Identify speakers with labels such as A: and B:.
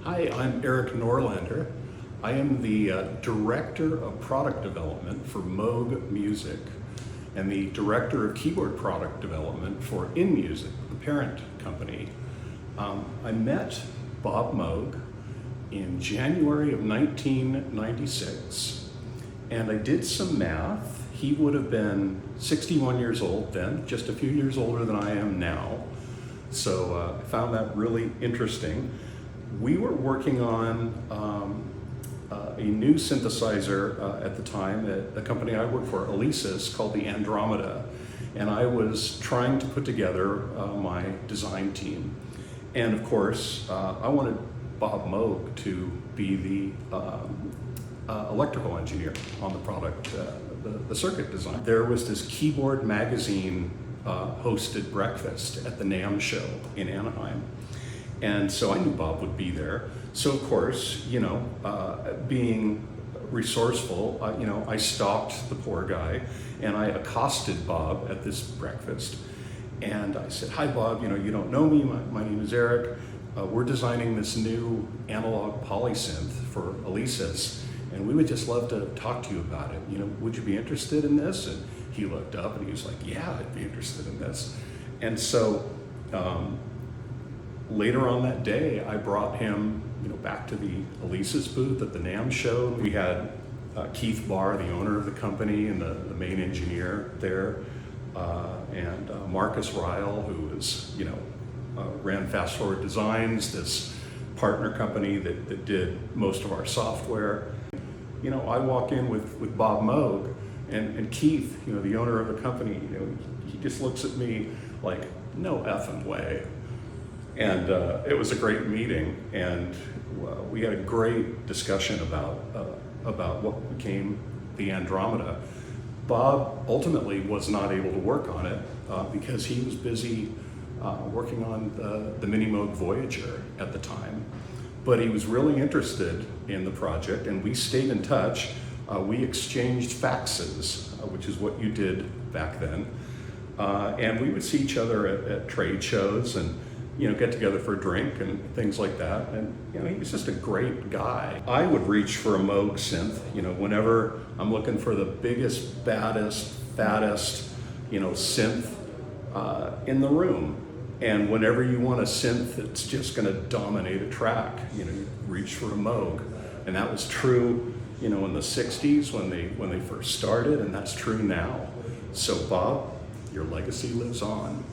A: Hi, I'm Erik Norlander. I am the Director of Product Development for Moog Music and the Director of Keyboard Product Development for InMusic, the parent company. I met Bob Moog in January of 1996, and I did some math. He would have been 61 years old then, just a few years older than I am now. So I found that really interesting. We were working on a new synthesizer at the time at the company I worked for, Alesis, called the Andromeda. And I was trying to put together my design team. And of course, I wanted Bob Moog to be the electrical engineer on the product, the circuit design. There was this Keyboard magazine hosted breakfast at the NAMM show in Anaheim. And so I knew Bob would be there. So of course, being resourceful, I stalked the poor guy and I accosted Bob at this breakfast. And I said, "Hi Bob, you don't know me, my name is Erik. We're designing this new analog polysynth for Alesis, and we would just love to talk to you about it. Would you be interested in this?" And he looked up and he was like, "Yeah, I'd be interested in this." And so later on that day, I brought him back to the Alesis booth at the NAMM show. We had Keith Barr, the owner of the company and the main engineer there, and Marcus Ryle, who is, ran Fast Forward Designs, this partner company that did most of our software. I walk in with Bob Moog, and Keith, the owner of the company, he just looks at me like, "No effing way." And it was a great meeting, and we had a great discussion about what became the Andromeda. Bob ultimately was not able to work on it because he was busy working on the Mini Moog Voyager at the time. But he was really interested in the project, and we stayed in touch. We exchanged faxes, which is what you did back then. And we would see each other at trade shows and get together for a drink and things like that. And he was just a great guy. I would reach for a Moog synth, whenever I'm looking for the biggest, baddest, fattest, synth in the room. And whenever you want a synth that's just going to dominate a track, you reach for a Moog. And that was true, in the 60s when they first started, and that's true now. So Bob, your legacy lives on.